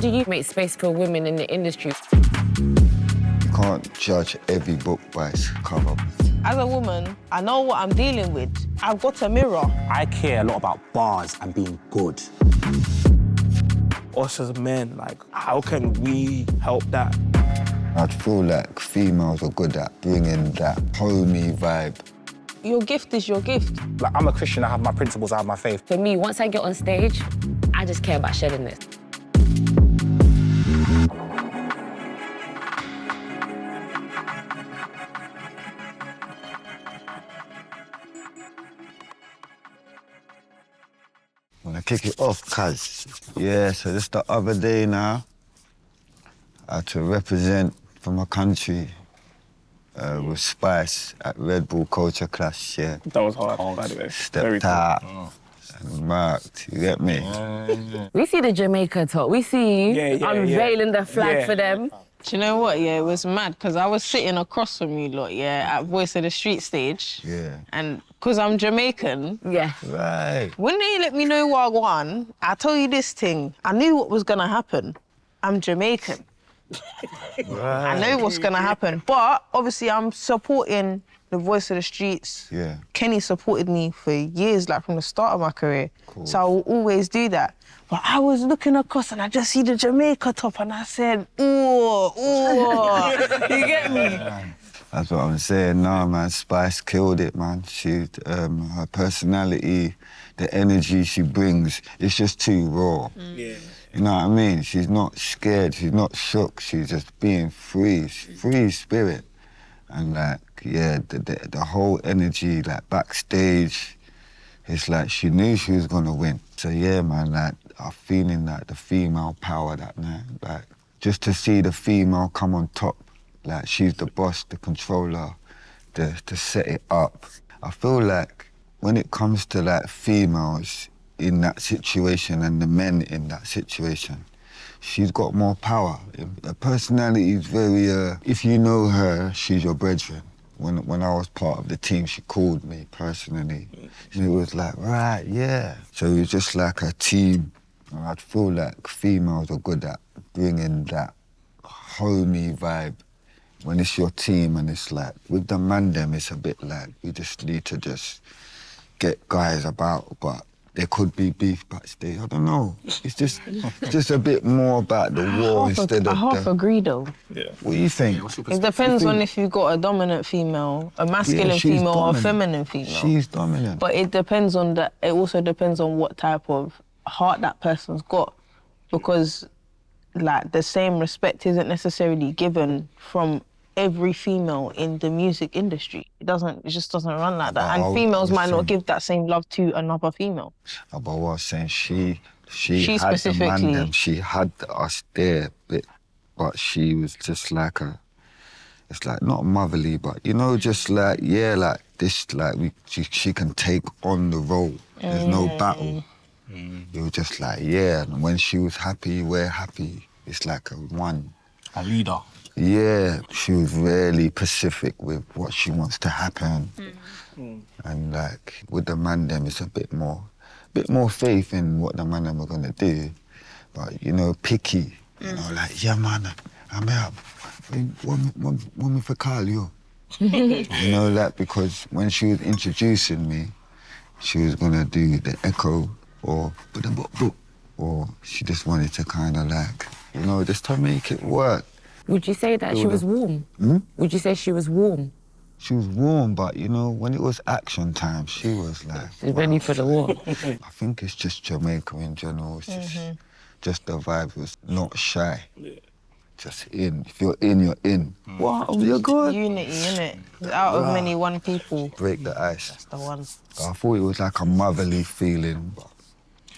do you make space for women in the industry? You can't judge every book by its cover. As a woman, I know what I'm dealing with. I've got a mirror. I care a lot about bars and being good. Us as men, like, how can we help that? I feel like females are good at bringing that homey vibe. Your gift is your gift. Like, I'm a Christian, I have my principles, I have my faith. For me, once I get on stage, I just care about shedding this. I'm gonna kick it off, cuz. Yeah, so this the other day now. I had to represent for my country with Spice at Red Bull Culture Clash, yeah. That was hard, by the way. Stepped out and marked, you get me? We see the Jamaica talk. We see you unveiling the flag for them. Do you know what? Yeah, it was mad because I was sitting across from you lot, at Voice of the Street stage. Yeah. And because I'm Jamaican. Yeah. Right. When they let me know what I won, I tell you this thing, I knew what was gonna happen. I'm Jamaican. Right. I know what's gonna happen. But obviously I'm supporting the Voice of the Streets. Yeah. Kenny supported me for years, like from the start of my career. So I will always do that. But I was looking across and I just see the Jamaica top and I said, ooh. You get me? That's what I'm saying. No, man, Spice killed it, man. She, her personality, the energy she brings, it's just too raw. Yeah. You know what I mean? She's not scared, she's not shook, she's just being free, free spirit. And like, yeah, the whole energy, like backstage, it's like she knew she was gonna win. So yeah, man, like, I'm feeling like the female power that night. Like, just to see the female come on top, like she's the boss, the controller, to set it up. I feel like when it comes to like females in that situation and the men in that situation, she's got more power. Her personality is very, if you know her, she's your brethren. When I was part of the team, she called me personally. She was like, right, yeah. So it was just like a team. And I feel like females are good at bringing that homey vibe. When it's your team and it's like, with the man them, it's a bit like, we just need to just get guys about, but there could be beef backstage, I don't know. It's just a bit more about the war instead of I half agree though. Yeah. What do you think? It depends on if you've got a dominant female, a masculine she's female or a dominant. feminine female. She's dominant. But it depends on that. It also depends on what type of heart that person's got, because like the same respect isn't necessarily given from every female in the music industry. It just doesn't run like that. And females might not give that same love to another female. But what I was saying, she She had the man specifically. them, she had us there, but she was just like it's like not motherly, but you know, just like, yeah, like this, like she can take on the role. There's no battle. It was just like, yeah, and when she was happy, we're happy. It's like a one. A leader. Yeah, she was really specific with what she wants to happen. And like, with the man them, it's a bit more faith in what the man them are gonna do. But, you know, picky. You know, like, yeah, man, I'm out. Want me for call you? You know, like, because when she was introducing me, she was gonna do the echo or she just wanted to kind of like, you know, just to make it work. Would you say that she was warm? Would you say she was warm? She was warm, but, you know, when it was action time, she was like... She's ready for the war. I think it's just Jamaica in general. It's just the vibe was not shy. Yeah. Just in. If you're in, you're in. Wow, you're good. Unity, innit? Out of many, one people. Break the ice. That's the one. I thought it was like a motherly feeling. But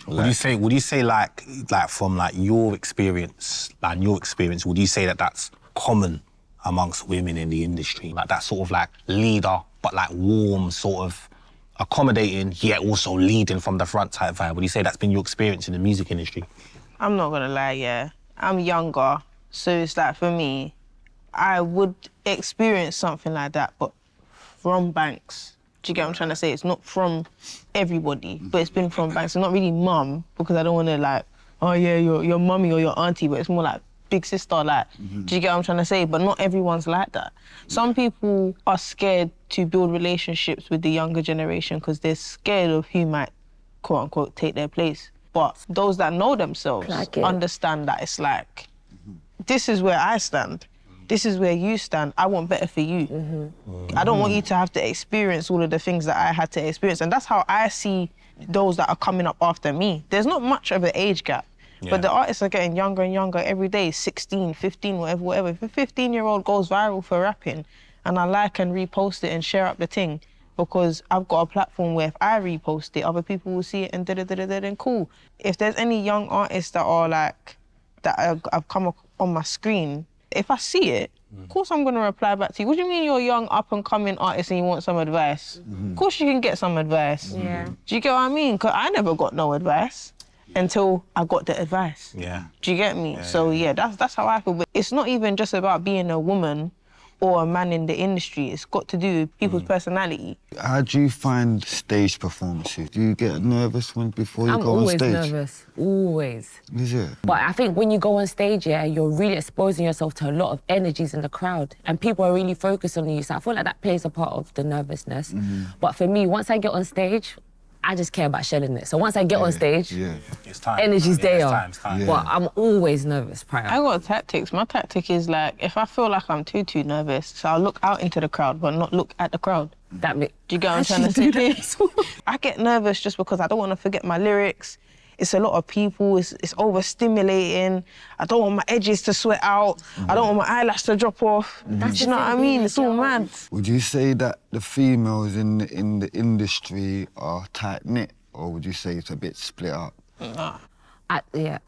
Would you say like from like your experience, would you say that that's common amongst women in the industry? Like that sort of like leader, but like warm, sort of accommodating, yet also leading from the front type vibe. Would you say that's been your experience in the music industry? I'm not gonna lie, yeah. I'm younger, so it's like for me, I would experience something like that, but from Banks. Do you get what I'm trying to say? It's not from everybody, but it's been from Banks. It's not really mum, because I don't want to like, oh yeah, your mummy or your auntie, but it's more like big sister, like, do you get what I'm trying to say? But not everyone's like that. Some people are scared to build relationships with the younger generation because they're scared of who might, quote unquote, take their place. But those that know themselves understand that it's like, this is where I stand. This is where you stand. I want better for you. I don't want you to have to experience all of the things that I had to experience. And that's how I see those that are coming up after me. There's not much of an age gap, but the artists are getting younger and younger every day, 16, 15, whatever. If a 15-year-old goes viral for rapping and I like and repost it and share up the thing, because I've got a platform where if I repost it, other people will see it and then cool. If there's any young artists that are like, that I've come up on my screen, if I see it, of course I'm going to reply back to you. What do you mean you're a young up-and-coming artist and you want some advice? Of course you can get some advice. Yeah. Do you get what I mean? Because I never got no advice until I got the advice. Yeah. Do you get me? So yeah, that's how I feel. But it's not even just about being a woman or a man in the industry. It's got to do with people's personality. How do you find stage performances? Do you get nervous before you go on stage? I'm always nervous, always. Is it? But I think when you go on stage, yeah, you're really exposing yourself to a lot of energies in the crowd and people are really focused on you. So I feel like that plays a part of the nervousness. But for me, once I get on stage, I just care about shelling it. So once I get on stage, it's time. energy's there. It's time. But I'm always nervous prior. I got tactics. My tactic is like, if I feel like I'm too nervous, so I'll look out into the crowd, but not look at the crowd. Do you get what I'm trying to say? I get nervous just because I don't want to forget my lyrics. It's a lot of people, it's overstimulating. I don't want my edges to sweat out. I don't want my eyelash to drop off. Do you know what I mean? It's all mad. Would you say that the females in the industry are tight-knit, or would you say it's a bit split up? I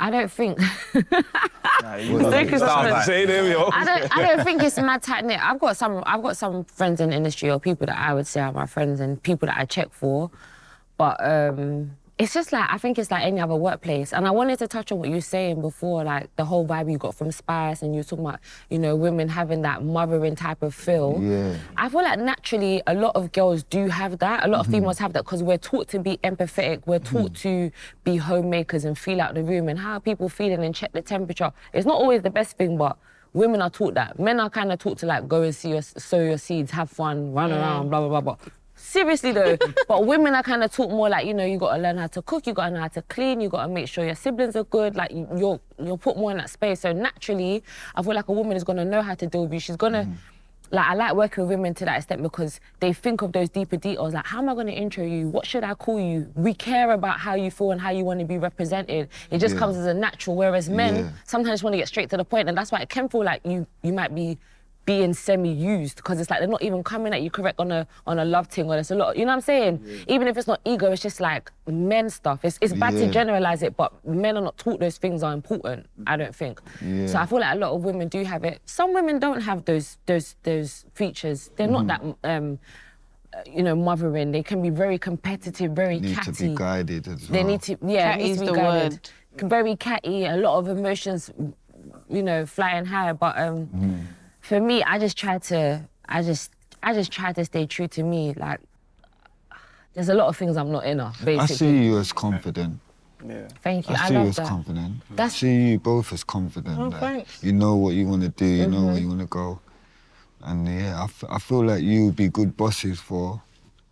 don't think. I don't think it's mad tight knit. I've got some friends in the industry or people that I would say are my friends and people that I check for, but it's just like, I think it's like any other workplace. And I wanted to touch on what you were saying before, like the whole vibe you got from Spice and you were talking about, you know, women having that mothering type of feel. Yeah. I feel like naturally a lot of girls do have that. A lot of females have that because we're taught to be empathetic. We're taught to be homemakers and feel out the room and how are people feeling and check the temperature. It's not always the best thing, but women are taught that. Men are kind of taught to like go and sow your seeds, have fun, run around, blah, blah, blah, blah. Seriously though, but women are kind of taught more like, you know, you got to learn how to cook, you got to know how to clean, you got to make sure your siblings are good, like you're put more in that space. So naturally, I feel like a woman is going to know how to deal with you. She's going to, like, I like working with women to that extent because they think of those deeper details, like how am I going to intro you? What should I call you? We care about how you feel and how you want to be represented. It just comes as a natural, whereas men sometimes want to get straight to the point, and that's why it can feel like you might be being semi-used because it's like they're not even coming at you correct on a love thing, or there's a lot, you know what I'm saying? Even if it's not ego, it's just like men stuff. It's bad to generalize it, but men are not taught those things are important, I don't think. So I feel like a lot of women do have it. Some women don't have those features. They're not that you know, mothering. They can be very competitive, very catty. Need to be guided as well. They need to, Catty's need to be guided. Very catty, a lot of emotions, you know, flying high, but for me, I just try to stay true to me. Like, there's a lot of things I'm not in, basically. I see you as confident. Yeah. Thank you. I see you as confident. I see you both as confident. Oh, like, thanks. you know what you want to do, you know where you want to go. And yeah, I feel like you would be good bosses for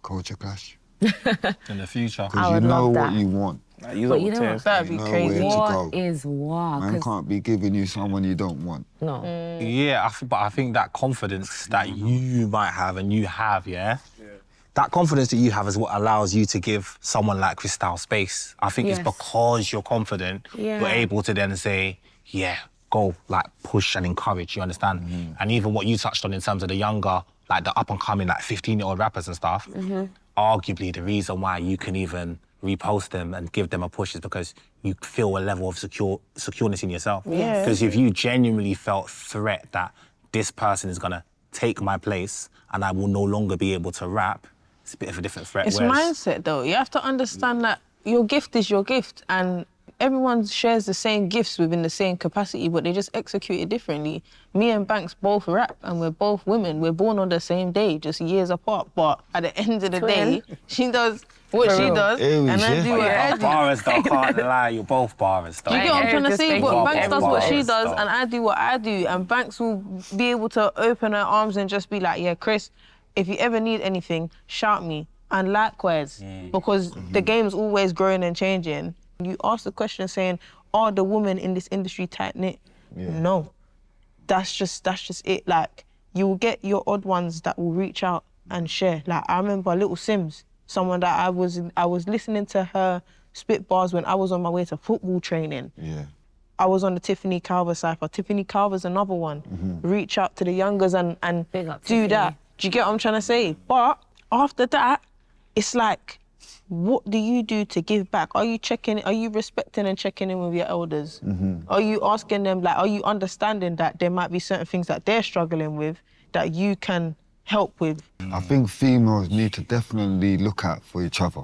Culture Clash. In the future. Because you know what you want. Like, you But you know what? That'd be know crazy. where to What go. is war? Man 'Cause- can't be giving you someone you don't want. No. Yeah, but I think that confidence that you might have and you have, that confidence that you have is what allows you to give someone like Cristale space. I think it's because you're confident, you're able to then say, yeah, go, like, push and encourage, you understand? And even what you touched on in terms of the younger, like the up-and-coming, like 15-year-old rappers and stuff, arguably the reason why you can even repost them and give them a push is because you feel a level of secureness in yourself. Because if you genuinely felt threat that this person is gonna take my place and I will no longer be able to rap, it's a bit of a different threat. It's mindset though. You have to understand that your gift is your gift and everyone shares the same gifts within the same capacity, but they just execute it differently. Me and Banks both rap and we're both women. We're born on the same day, just years apart. But at the end of the day, she does what For she real. does, Aries, and I yeah. do what I You're do. bars though, can't lie. You're both bars though. Do you get what I'm trying to Just say? thank But you. Banks does what she Bars, does, though. and I do what I do, and Banks will be able to open her arms and just be like, yeah, Chris, if you ever need anything, shout me. And likewise, because the game's always growing and changing. You ask the question saying, are the women in this industry tight-knit? No. That's just it. Like, you will get your odd ones that will reach out and share. Like, I remember Little Sims, someone that I was listening to her spit bars when I was on my way to football training. Yeah. I was on the Tiffany Calver cypher. Tiffany Calver's another one. Reach out to the youngers and Big up do Tiffany. that. Do you get what I'm trying to say? But after that, it's like, what do you do to give back? Are you respecting and checking in with your elders? Are you asking them, like, are you understanding that there might be certain things that they're struggling with that you can help with? I think females need to definitely look out for each other.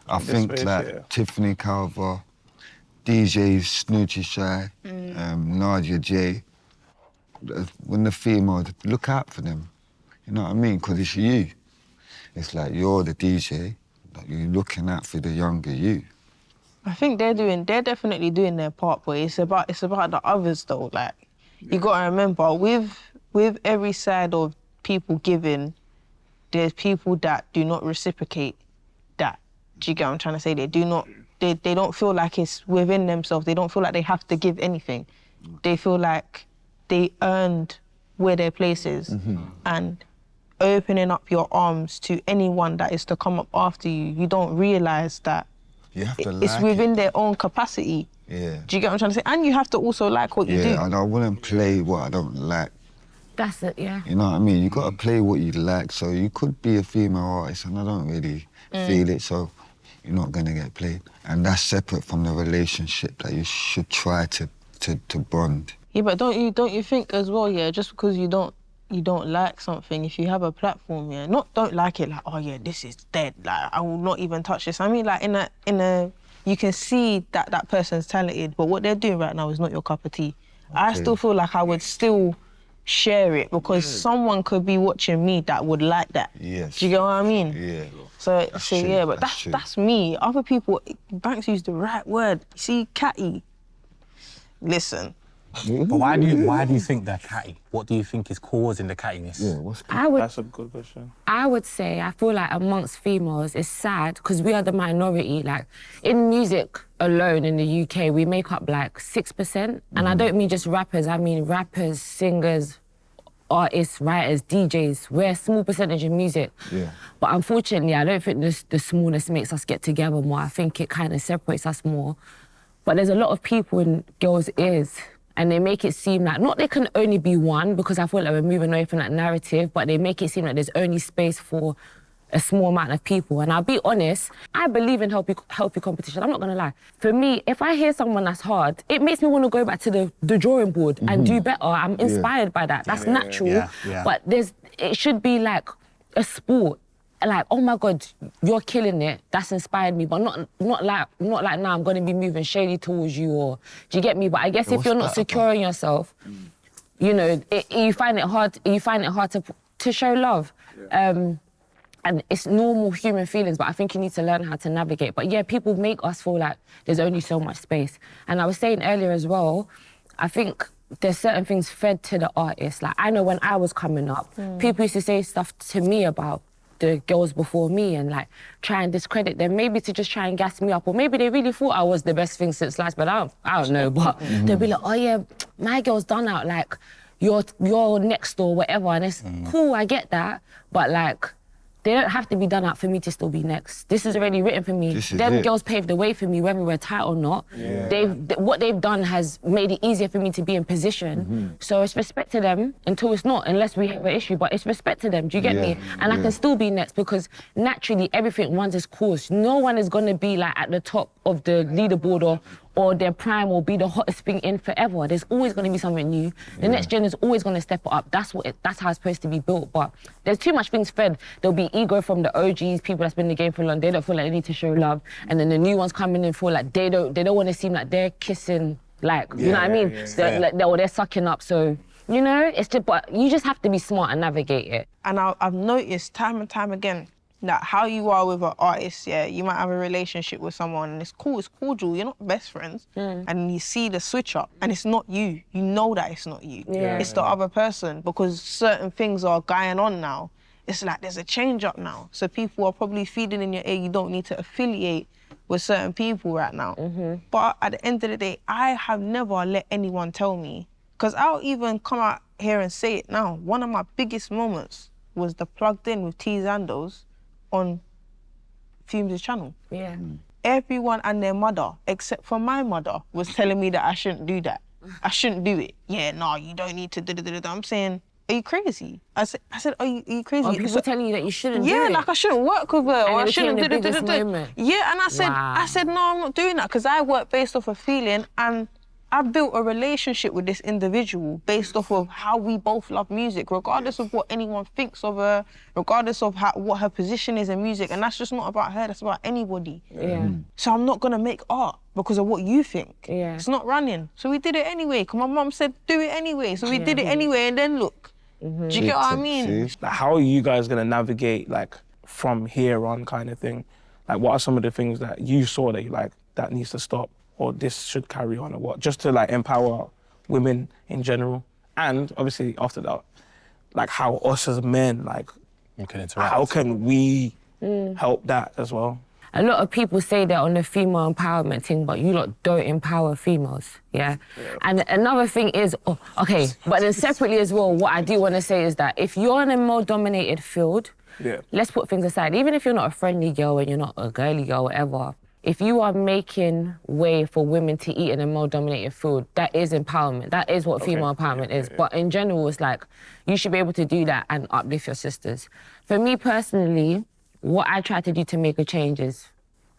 I think space, like yeah. Tiffany Calver, DJs, Snoochie Shy, Nadia J, when the females, look out for them. You know what I mean? Because it's you. It's like you're the DJ, like you're looking out for the younger you. I think they're definitely doing their part, but it's about the others though. Like, you gotta remember, with every side of people giving, there's people that do not reciprocate that. Do you get what I'm trying to say? They don't feel like it's within themselves. They don't feel like they have to give anything. They feel like they earned where their place is. And opening up your arms to anyone that is to come up after you, you don't realise that You have to it's like within it. their own capacity. Yeah. Do you get what I'm trying to say? And you have to also like what you do. Yeah, and I wouldn't play what I don't like. That's it, yeah. You know what I mean? You gotta play what you like. So you could be a female artist and I don't really feel it, so you're not gonna get played. And that's separate from the relationship that you should try to bond. Yeah, but don't you think as well, yeah, just because you don't like something, if you have a platform, yeah, don't like it like, oh yeah, this is dead, like I will not even touch this. I mean, like in a you can see that person's talented, but what they're doing right now is not your cup of tea. I still feel like I would still share it because someone could be watching me that would like that. Yes. Do you get what I mean? Yeah. So true, yeah, but that's true. that's me. Other people, Banks used the right word. See, Catty. Listen. But why do you think they're catty? What do you think is causing the cattiness? Yeah, what's That's a good question. I would say, I feel like amongst females, it's sad because we are the minority. Like, in music alone in the UK, we make up like 6%. And I don't mean just rappers, I mean rappers, singers, artists, writers, DJs. We're a small percentage in music. Yeah. But unfortunately, I don't think the smallness makes us get together more. I think it kind of separates us more. But there's a lot of people in girls' ears and they make it seem like, not there can only be one, because I feel like we're moving away from that narrative, but they make it seem like there's only space for a small amount of people. And I'll be honest, I believe in healthy competition. I'm not gonna lie. For me, if I hear someone that's hard, it makes me want to go back to the drawing board and do better. I'm inspired by that. That's natural. Yeah. But it should be like a sport. Like, oh my God, you're killing it. That's inspired me, but not like now I'm gonna be moving shady towards you, or do you get me? But I guess if you're not secure in yourself, you know, you find it hard to show love. And it's normal human feelings, but I think you need to learn how to navigate. But yeah, people make us feel like there's only so much space. And I was saying earlier as well, I think there's certain things fed to the artist. Like, I know when I was coming up, people used to say stuff to me about the girls before me and like try and discredit them, maybe to just try and gas me up, or maybe they really thought I was the best thing since sliced, but I don't know. But they'll be like, oh yeah, my girl's done out, like you're next or whatever, and it's cool, I get that, but like, they don't have to be done out for me to still be next. This is already written for me. Them girls paved the way for me, whether we're tight or not. Yeah. What they've done has made it easier for me to be in position. So it's respect to them until it's not, unless we have an issue, but it's respect to them, do you get me? And I can still be next because naturally everything runs its course. No one is gonna be like at the top of the leaderboard or their prime will be the hottest thing in forever. There's always gonna be something new. The next gen is always gonna step it up. That's how it's supposed to be built. But there's too much things fed. There'll be ego from the OGs, people that's been in the game for long. They don't feel like they need to show love. And then the new ones coming in feel like they don't want to seem like they're kissing, like, you know what I mean? They're sucking up. So, you know, it's just, but you just have to be smart and navigate it. And I've noticed time and time again, Like how you are with an artist, yeah, you might have a relationship with someone and it's cool, it's cordial, you're not best friends. And you see the switch up and it's not you. You know that it's not you. It's the other person because certain things are going on now. It's like there's a change up now. So people are probably feeding in your ear, you don't need to affiliate with certain people right now. But at the end of the day, I have never let anyone tell me, because I'll even come out here and say it now, one of my biggest moments was the Plugged In with T Zandos on Fumes' channel. Yeah. Everyone and their mother, except for my mother, was telling me that I shouldn't do that. I shouldn't do it. Yeah, no, you don't need to da-da-da-da. I'm saying, are you crazy? I said, are you crazy? Are people telling you that you shouldn't do it? Yeah, like I shouldn't work with her, or I shouldn't do do this da-da-da-da. moment. Yeah, and I said, no, I'm not doing that, because I work based off of feeling, and I built a relationship with this individual based off of how we both love music, regardless of what anyone thinks of her, regardless of what her position is in music, and that's just not about her, that's about anybody. Yeah. So I'm not gonna make art because of what you think. Yeah. It's not running. So we did it anyway, because my mum said do it anyway, so we did it anyway, and then look. Do you get what I mean? See? Like, how are you guys gonna navigate like from here on kind of thing? Like, what are some of the things that you saw that you like that needs to stop, or this should carry on, or what? Just to like empower women in general, and obviously after that, like how us as men, like, how can we help that as well? A lot of people say they're on the female empowerment thing, but you lot don't empower females, yeah? And another thing is, okay, but then separately as well, what I do want to say is that if you're in a male-dominated field, let's put things aside. Even if you're not a friendly girl and you're not a girly girl, whatever, if you are making way for women to eat in a male-dominated field, that is empowerment. That is what female empowerment is. But in general, it's like, you should be able to do that and uplift your sisters. For me personally, what I try to do to make a change is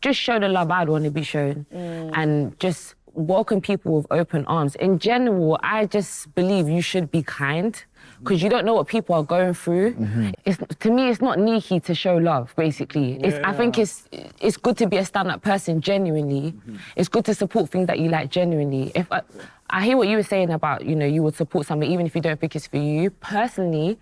just show the love I'd want to be shown and just welcome people with open arms. In general, I just believe you should be kind because you don't know what people are going through. To me, it's not Neeky to show love, basically. I think it's good to be a stand-up person genuinely. It's good to support things that you like genuinely. If I hear what you were saying about, you know, you would support something even if you don't think it's for you. Personally,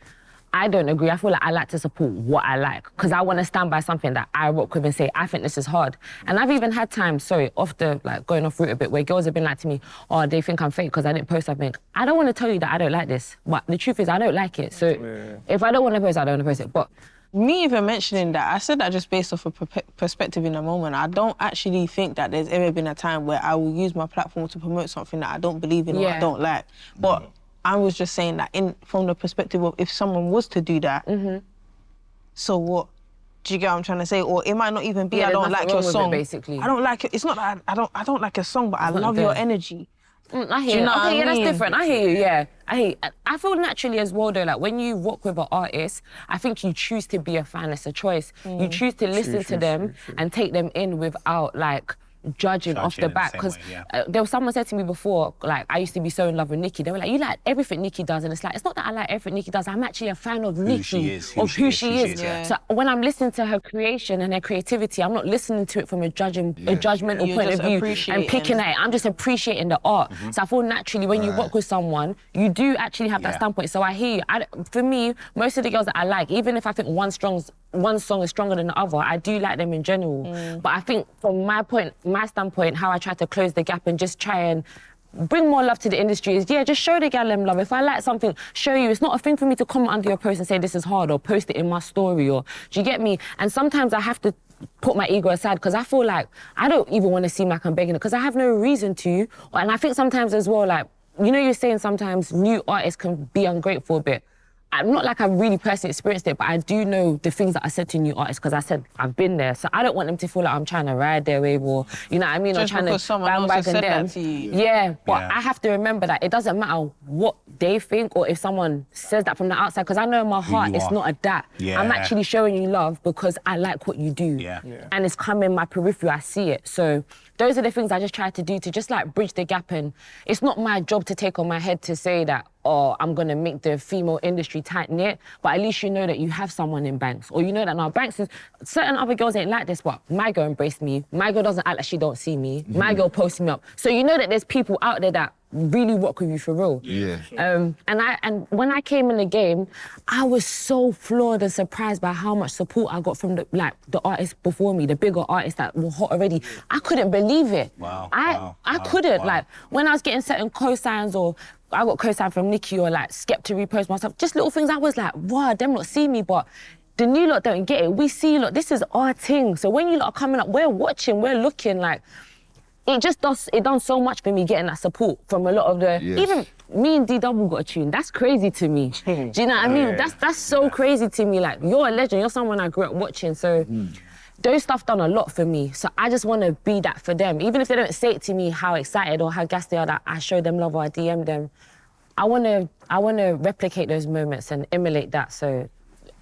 I don't agree. I feel like I like to support what I like because I want to stand by something that I rock with and say, I think this is hard. And I've even had times, going off route a bit, where girls have been like to me, oh, they think I'm fake because I didn't post something. I don't want to tell you that I don't like this, but the truth is I don't like it. So if I don't want to post, I don't want to post it. But me even mentioning that, I said that just based off a perspective in a moment. I don't actually think that there's ever been a time where I will use my platform to promote something that I don't believe in or I don't like. But I was just saying that from the perspective of if someone was to do that, so what? Do you get what I'm trying to say? Or it might not even be I don't like your song. Basically. I don't like it. It's not that I don't like your song, but I love your energy. I hear you. Know okay, what I mean? That's different. I hear you, yeah. I feel naturally as well, though, like when you rock with an artist, I think you choose to be a fan. It's a choice. You choose to listen to them and take them in without, like, judging off the bat, because there was someone said to me before, like, I used to be so in love with Neeky. They were like, you like everything Neeky does, and it's like, it's not that I like everything Neeky does, I'm actually a fan of Neeky, of who she is. So when I'm listening to her creation and her creativity, I'm not listening to it from a judgmental point of view and picking at it. I'm just appreciating the art. So I feel naturally when you work with someone, you do actually have that standpoint. So I hear you. For me, most of the girls that I like, even if I think one song is stronger than the other, I do like them in general. But I think from my standpoint, how I try to close the gap and just try and bring more love to the industry is, just show the gal them love. If I like something, show you. It's not a thing for me to comment under your post and say this is hard or post it in my story, or do you get me? And sometimes I have to put my ego aside because I feel like I don't even want to seem like I'm begging it because I have no reason to. And I think sometimes as well, like, you know, you're saying sometimes new artists can be ungrateful a bit. I'm not like I've really personally experienced it, but I do know the things that I said to new artists because I said I've been there. So I don't want them to feel like I'm trying to ride their wave or, you know what I mean, just or trying to bandwagon them. But I have to remember that it doesn't matter what they think or if someone says that from the outside, because I know in my heart it's not a that. I'm actually showing you love because I like what you do. And it's come in my periphery, I see it. So those are the things I just try to do to just like bridge the gap. And it's not my job to take on my head to say that, oh, I'm gonna make the female industry tight-knit, but at least you know that you have someone in Banks, or you know that now Banks is, certain other girls ain't like this, but my girl embraced me, my girl doesn't act like she don't see me, my girl posts me up. So you know that there's people out there that really rock with you for real. Yeah. And when I came in the game, I was so floored and surprised by how much support I got from the artists before me, the bigger artists that were hot already. I couldn't believe it. Wow. I couldn't. Like, when I was getting certain cosigns, or I got cosign from Neeky, or like Skep to repost myself, just little things, I was like, wow, them lot see me, but the new lot don't get it. We see you lot, this is our thing. So when you lot are coming up, we're watching, we're looking, like, it done so much for me getting that support from a lot of the, even me and D Double got a tune. That's crazy to me. Do you know what I mean? That's so crazy to me. Like, you're a legend, you're someone I grew up watching, so those stuff done a lot for me. So I just want to be that for them. Even if they don't say it to me how excited or how gassed they are that I show them love or I DM them, I want to replicate those moments and emulate that. So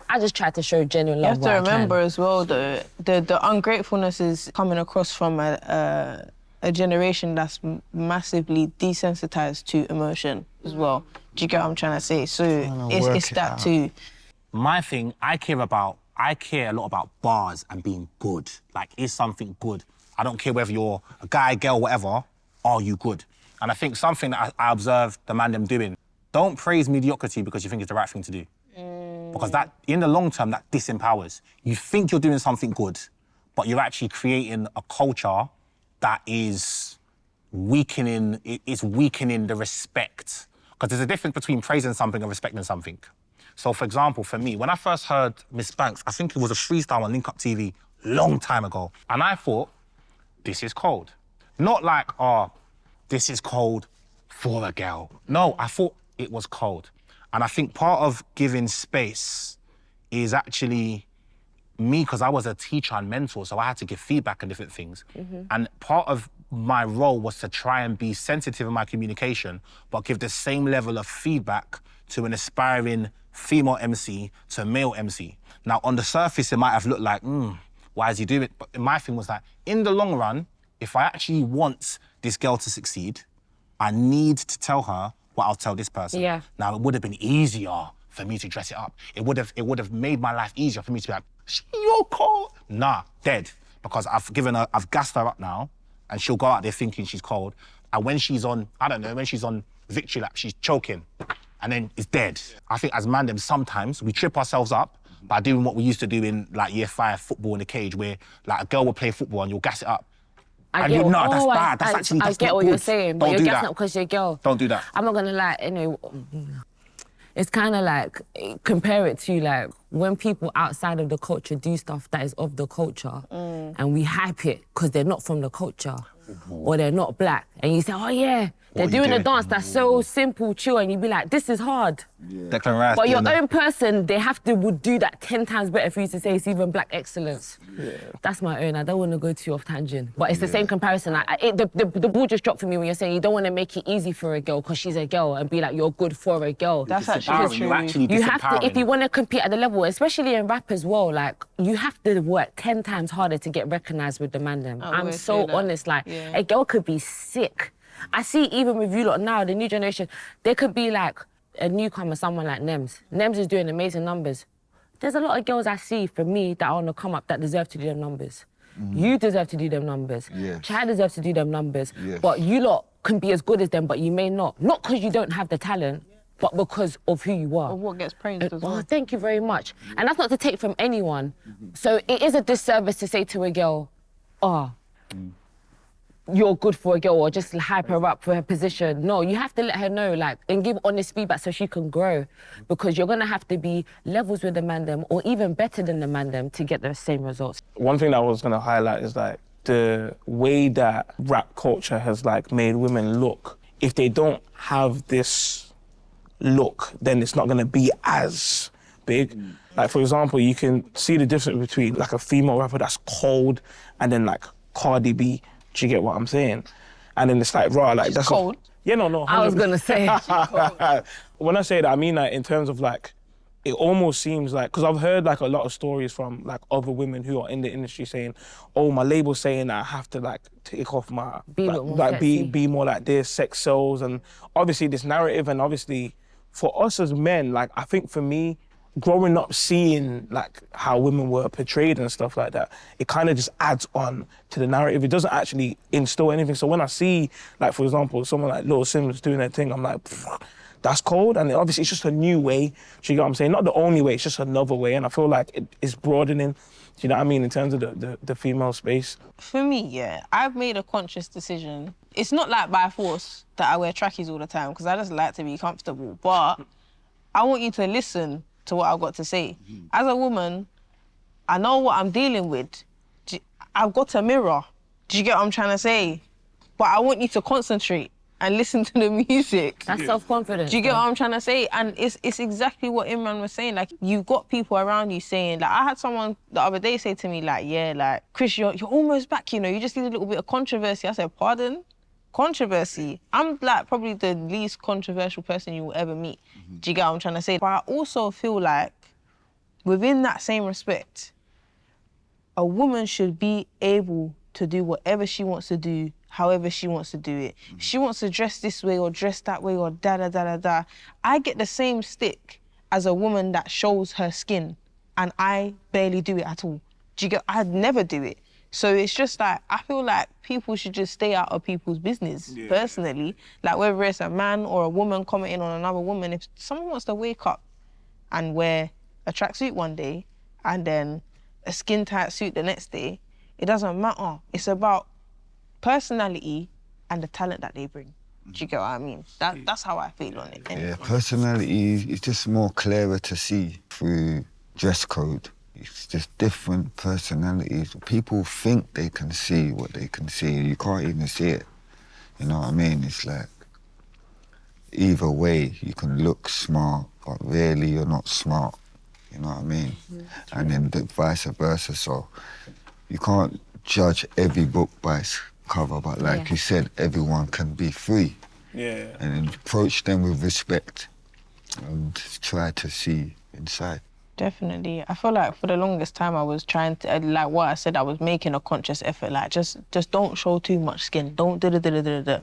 I just try to show genuine love. You have to remember as well, the ungratefulness is coming across from a generation that's massively desensitized to emotion as well. Do you get what I'm trying to say? So it's that too. My thing, I care a lot about bars and being good. Like, is something good? I don't care whether you're a guy, girl, whatever, are you good? And I think something that I observed the man them doing, don't praise mediocrity because you think it's the right thing to do. Because that, in the long term, that disempowers. You think you're doing something good, but you're actually creating a culture that is weakening the respect. Because there's a difference between praising something and respecting something. So, for example, for me, when I first heard Miss Banks, I think it was a freestyle on Link Up TV long time ago. And I thought, this is cold. Not like, oh, this is cold for a girl. No, I thought it was cold. And I think part of giving space is actually me, because I was a teacher and mentor, so I had to give feedback on different things. And part of my role was to try and be sensitive in my communication, but give the same level of feedback to an aspiring female MC to a male MC. Now, on the surface, it might have looked like, why is he doing it? But my thing was that, in the long run, if I actually want this girl to succeed, I need to tell her what I'll tell this person. Yeah. Now, it would have been easier for me to dress it up. It would have made my life easier for me to be like, you're cold. Nah, dead. Because I've gassed her up now, and she'll go out there thinking she's cold. And when she's on, I don't know, when she's on victory lap, she's choking, and then it's dead. I think as man them, sometimes we trip ourselves up by doing what we used to do in like year 5 football in the cage, where like a girl will play football and you'll gas it up. That's bad. That's I get what you're saying, but Don't you're do gassing that. up because you're a girl. Don't do that. I'm not gonna lie, it's kind of like, compare it to like when people outside of the culture do stuff that is of the culture and we hype it because they're not from the culture or they're not black, and you say, oh yeah, they're doing a dance that's so simple, chill, and you be like, this is hard. Declan Rice. But your own person, they would do that 10 times better for you to say it's even black excellence. That's my own. I don't want to go too off tangent, but it's the same comparison. The ball just dropped for me when you're saying you don't want to make it easy for a girl because she's a girl and be like, you're good for a girl. That's actually true. You have to, if you want to compete at the level, especially in rap as well, like, you have to work 10 times harder to get recognised with the man them. I'm so honest, like, a girl could be sick. I see even with you lot now, the new generation, there could be like a newcomer, someone like Nems. Nems is doing amazing numbers. There's a lot of girls I see, for me, that are on the come up that deserve to do them numbers. You deserve to do them numbers. Chad deserves to do them numbers. But you lot can be as good as them, but you may not. Not because you don't have the talent, but because of who you are. Of what gets praised as well. Oh, thank you very much. And that's not to take from anyone. So it is a disservice to say to a girl, you're good for a girl, or just hype her up for her position. No, you have to let her know, like, and give honest feedback so she can grow, because you're gonna have to be levels with the man them, or even better than the man them, to get the same results. One thing that I was gonna highlight is like the way that rap culture has like made women look. If they don't have this look, then it's not gonna be as big. Like, for example, you can see the difference between like a female rapper that's cold and then like Cardi B. Do you get what I'm saying? And then it's like, raw, like, that's cold. Yeah, no. I was gonna say. When I say that, I mean like in terms of like, it almost seems like, because I've heard like a lot of stories from like other women who are in the industry saying, oh, my label's saying that I have to like take off my, be more like this, sex sells, and obviously this narrative, and obviously for us as men, like, I think for me, growing up seeing like how women were portrayed and stuff like that, it kind of just adds on to the narrative. It doesn't actually instill anything. So when I see, like, for example, someone like Lil Sims doing their thing, I'm like, that's cold. And obviously it's just a new way. Do you get what I'm saying? Not the only way, it's just another way. And I feel like it's broadening, do you know what I mean, in terms of the female space. For me, yeah, I've made a conscious decision. It's not like by force that I wear trackies all the time, because I just like to be comfortable. But I want you to listen to what I've got to say. As a woman, I know what I'm dealing with. I've got a mirror. Do you get what I'm trying to say? But I want you to concentrate and listen to the music. That's self-confidence. Do you get what I'm trying to say? And it's exactly what Imran was saying. Like, you've got people around you saying, like, I had someone the other day say to me, like, yeah, like, Chris, you're almost back, you know, you just need a little bit of controversy. I said, pardon? Controversy? I'm, like, probably the least controversial person you will ever meet. Do you get what I'm trying to say? But I also feel like, within that same respect, a woman should be able to do whatever she wants to do, however she wants to do it. If she wants to dress this way or dress that way or da-da-da-da-da, I get the same stick as a woman that shows her skin, and I barely do it at all. Do you get? I'd never do it. So it's just like, I feel like people should just stay out of people's business, personally. Like, whether it's a man or a woman commenting on another woman, if someone wants to wake up and wear a tracksuit one day and then a skin-tight suit the next day, it doesn't matter. It's about personality and the talent that they bring. Do you get what I mean? That's how I feel on it. Yeah, personality is just more clearer to see through dress code. It's just different personalities. People think they can see what they can see. You can't even see it. You know what I mean? It's like, either way, you can look smart, but really you're not smart. You know what I mean? And then vice versa. So you can't judge every book by its cover, but like you said, everyone can be free. Yeah. And then approach them with respect and try to see inside. Definitely. I feel like for the longest time I was trying to, like what I said, I was making a conscious effort, like just don't show too much skin, don't da-da-da-da-da-da.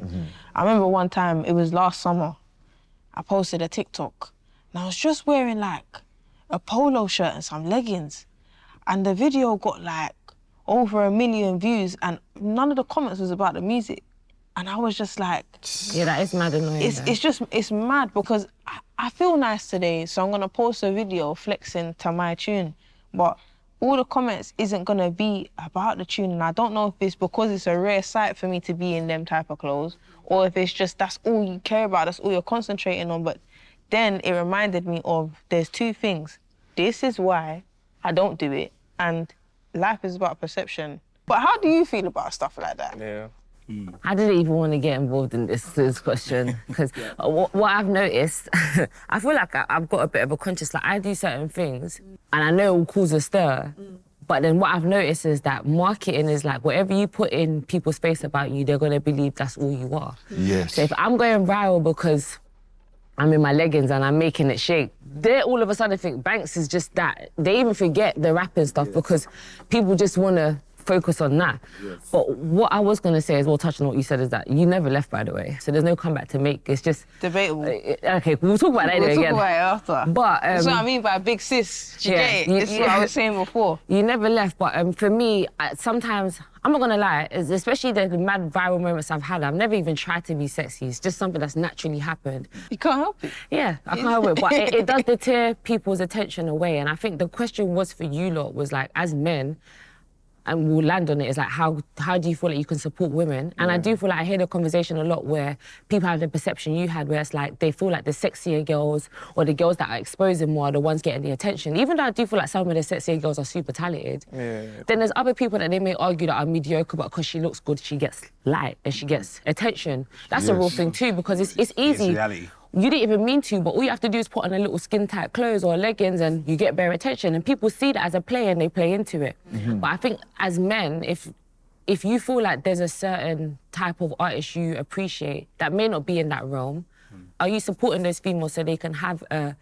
I remember one time, it was last summer, I posted a TikTok and I was just wearing like a polo shirt and some leggings, and the video got like over 1 million views and none of the comments was about the music. And I was just like... Yeah, that is mad annoying. It's mad because I feel nice today, so I'm gonna post a video flexing to my tune, but all the comments isn't gonna be about the tune, and I don't know if it's because it's a rare sight for me to be in them type of clothes, or if it's just that's all you care about, that's all you're concentrating on. But then it reminded me of, there's two things. This is why I don't do it, and life is about perception. But how do you feel about stuff like that? Yeah. I didn't even want to get involved in this question, because what I've noticed, I feel like I've got a bit of a conscience, like I do certain things and I know it will cause a stir, but then what I've noticed is that marketing is like, whatever you put in people's face about you, they're going to believe that's all you are. Yes. So if I'm going viral because I'm in my leggings and I'm making it shake, they all of a sudden think Banks is just that. They even forget the rapping stuff because people just want to focus on that. But what I was going to say as well, touching on what you said, is that you never left, by the way. So there's no comeback to make. It's just... Debatable. Okay, we'll talk about that anyway again. We'll talk about it after. But... that's what I mean by big sis. Do you get it? This is what I was saying before. You never left, but for me, sometimes, I'm not going to lie, especially the mad viral moments I've had, I've never even tried to be sexy. It's just something that's naturally happened. You can't help it. Yeah, I can't help it, but it does deter people's attention away. And I think the question was for you lot was like, as men, and we'll land on it, is like, how do you feel like you can support women? And I do feel like I hear the conversation a lot where people have the perception you had, where it's like they feel like the sexier girls or the girls that are exposing more are the ones getting the attention. Even though I do feel like some of the sexier girls are super talented, then there's other people that they may argue that are mediocre, but because she looks good, she gets light and she gets attention. That's a real thing too, because it's easy. It's reality. You didn't even mean to, but all you have to do is put on a little skin-tight clothes or leggings and you get bare attention, and people see that as a play and they play into it. But I think as men, if you feel like there's a certain type of artist you appreciate that may not be in that realm, are you supporting those females so they can have a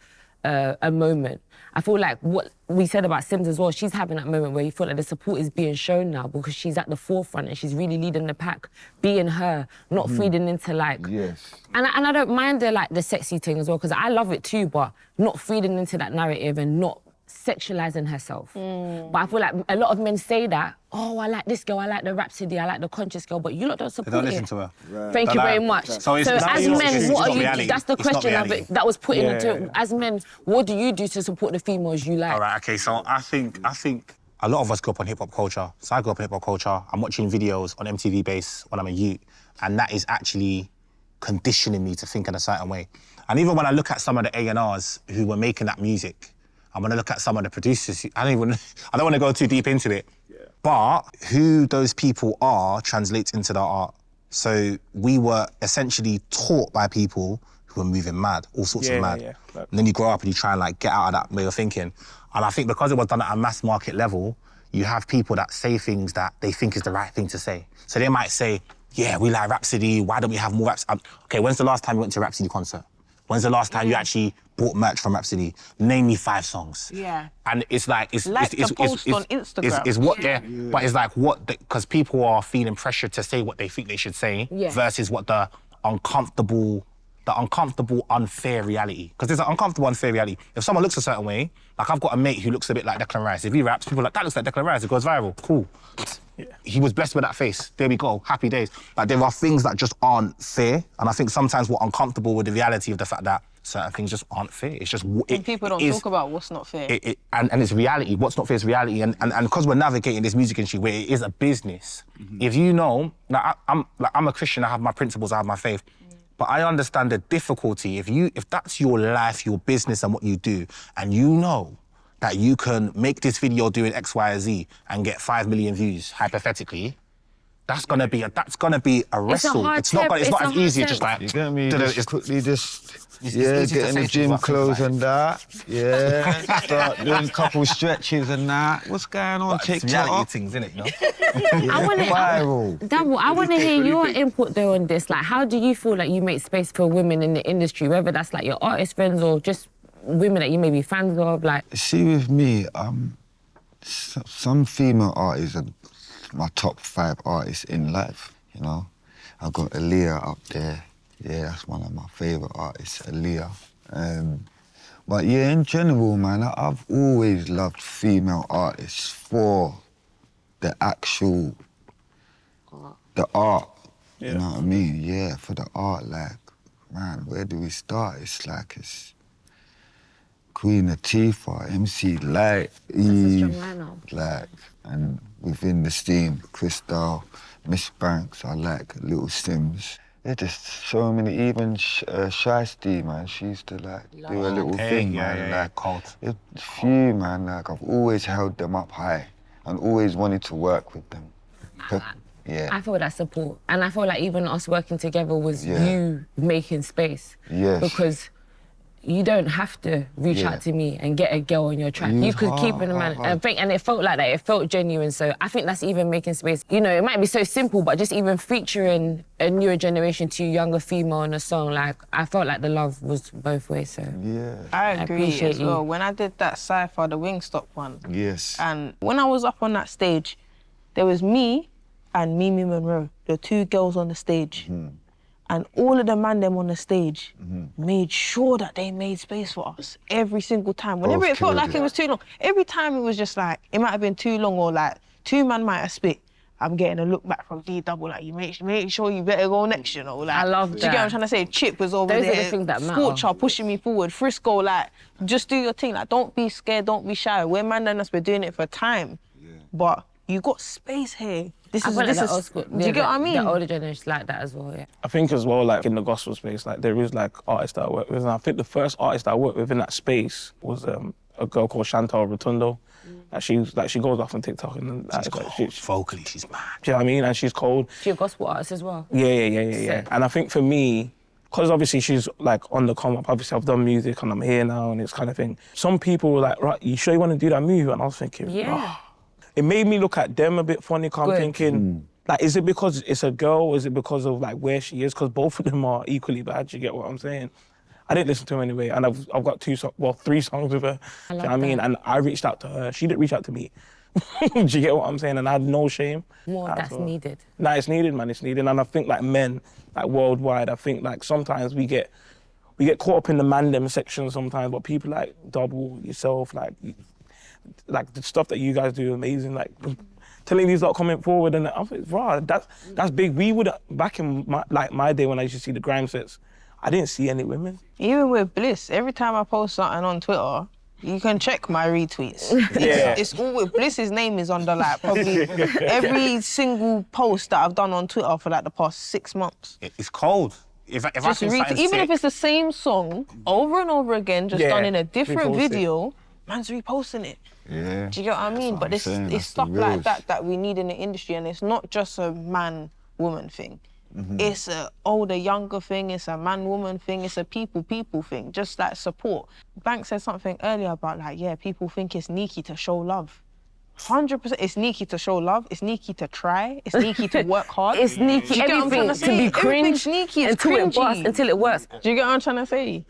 a moment. I feel like what we said about Sims as well, she's having that moment where you feel like the support is being shown now because she's at the forefront and she's really leading the pack, being her, not feeding into like... Yes. And I don't mind the sexy thing as well, because I love it too, but not feeding into that narrative and not sexualizing herself. But I feel like a lot of men say that, oh, I like this girl, I like the Rhapsody, I like the conscious girl, but you lot don't support They don't it. listen to her. Right. Thank you very much. So as it's men, what are you... reality. That's the It's not question of reality. it that was put into Yeah. it. As men, what do you do to support the females you like? All right, okay, so I think a lot of us grew up on hip-hop culture. So I grew up on hip-hop culture. I'm watching videos on MTV Base when I'm a youth, and that is actually conditioning me to think in a certain way. And even when I look at some of the A&Rs who were making that music, and when I look at some of the producers, I don't want to go too deep into it, but who those people are translates into their art. So we were essentially taught by people who were moving mad, all sorts of mad. Yeah. And then you grow up and you try and like get out of that way of thinking. And I think because it was done at a mass market level, you have people that say things that they think is the right thing to say. So they might say, yeah, we like Rhapsody, why don't we have more Rhapsody? Okay, when's the last time you went to a Rhapsody concert? When's the last time you actually bought merch from Rhapsody? Name me 5 songs. Yeah. And it's like... It's the post on Instagram. It's what, but it's like what... Because people are feeling pressure to say what they think they should say versus what the uncomfortable, unfair reality. Because there's an uncomfortable, unfair reality. If someone looks a certain way, like I've got a mate who looks a bit like Declan Rice. If he raps, people are like, that looks like Declan Rice, it goes viral. Cool. Yeah. He was blessed with that face. There we go, happy days. Like there are things that just aren't fair. And I think sometimes we're uncomfortable with the reality of the fact that certain things just aren't fair. It's just... And people don't talk about what's not fair. And it's reality. What's not fair is reality. And because we're navigating this music industry where it is a business, if you know, like I'm a Christian, I have my principles, I have my faith. But I understand the difficulty. If that's your life, your business and what you do, and you know that you can make this video doing X, Y, or Z and get 5 million views, hypothetically, that's gonna be a wrestle. It's not as easy as just like... You get me? Just quickly It's get easy to in say the gym things, clothes like- and that. Yeah, start doing a couple stretches and that. What's going on? It's TikTok? reality things, innit, you know? I want Viral. Double, I want to hear your input though on this. Like, how do you feel like you make space for women in the industry, whether that's like your artist friends or just women that you may be fans of? Like, See, with me, some female artists are my top 5 artists in life, you know? I've got Aaliyah up there. Yeah, that's one of my favourite artists, Aaliyah. But yeah, in general, man, I've always loved female artists for the actual, the art, you know what I mean? Yeah, for the art, like, man, where do we start? It's like, it's Queen Latifah, MC Light, Eve, like, and within the steam, Cristale, Miss Banks, I like Little Sims. There's just so many, even Shiesty, man, she used to like do a little thing, man. Like, cold. It's few, man, like I've always held them up high and always wanted to work with them. Yeah. I feel that support. And I feel like even us working together was you making space. Yes. Because you don't have to reach out to me and get a girl on your track. You could keep in a man and it felt like that. It felt genuine. So I think that's even making space. You know, it might be so simple, but just even featuring a newer generation to younger female in a song, like I felt like the love was both ways. So Yeah. I agree appreciate as you. well. When I did that Cypher, the Wingstop one, Yes. and when I was up on that stage, there was me and Mimi Monroe, the 2 girls on the stage. And all of the man them on the stage made sure that they made space for us every single time. Whenever it felt like it was too long, every time it was just like, it might have been too long or like 2 man might have spit. I'm getting a look back from D Double, like, you make sure you better go next, you know? Like, I love do you get what I'm trying to say? Chip was over Those there. are the things that matter. Scorcher pushing me forward. Frisco, like, just do your thing. Like, don't be scared, don't be shy. We're man and us, we're doing it for time. But you got space here. This is old school. Do you get what I mean? The older generation like that as well, yeah. I think as well, like in the gospel space, like there is like artists that I work with, and I think the first artist that I worked with in that space was a girl called Chantal Rotundo. She goes off on TikTok and vocally, she's mad. Do you know what I mean? And she's cold. She's a gospel artist as well. Yeah. And I think for me, because obviously she's like on the come up, obviously I've done music and I'm here now and it's kind of thing. Some people were like, right, you sure you want to do that move? And I was thinking, Yeah. It made me look at them a bit funny, because I'm thinking, like, is it because it's a girl or is it because of like where she is? Because both of them are equally bad, you get what I'm saying? I didn't listen to him anyway, and I've got 3 songs with her. Do you know what I mean? that. And I reached out to her. She didn't reach out to me. Do you get what I'm saying? And I had no shame. More at that's all. needed. Nah, it's needed, man. It's needed. And I think like men, like worldwide, I think like sometimes we get caught up in the mandem section sometimes, but people like Double, yourself, like the stuff that you guys do is amazing. Like telling these lot coming forward, and I think, raw, that's big. We would back in my day when I used to see the grime sets, I didn't see any women. Even with Bliss, every time I post something on Twitter, you can check my retweets. Yeah. It's all with Bliss's name is under like probably every single post that I've done on Twitter for like the past 6 months. It's cold. If I Just think something's even if sick- it's the same song over and over again, just Yeah, done in a different repost it. video, man's reposting it. Yeah. Do you get what I mean? what But I'm it's saying, that's the stuff like reals. that we need in the industry, and it's not just a man-woman thing. Mm-hmm. It's a older, younger thing. It's a man-woman thing. It's a people thing. Just like support. Banks said something earlier about like, yeah, people think it's sneaky to show love. 100%, it's sneaky to show love. It's sneaky to try. It's sneaky to work hard. It's Do sneaky, you get what I'm everything trying to be say? Everything's cringe sneaky. It's until it cringy. busts, until it works. Do you get what I'm trying to say?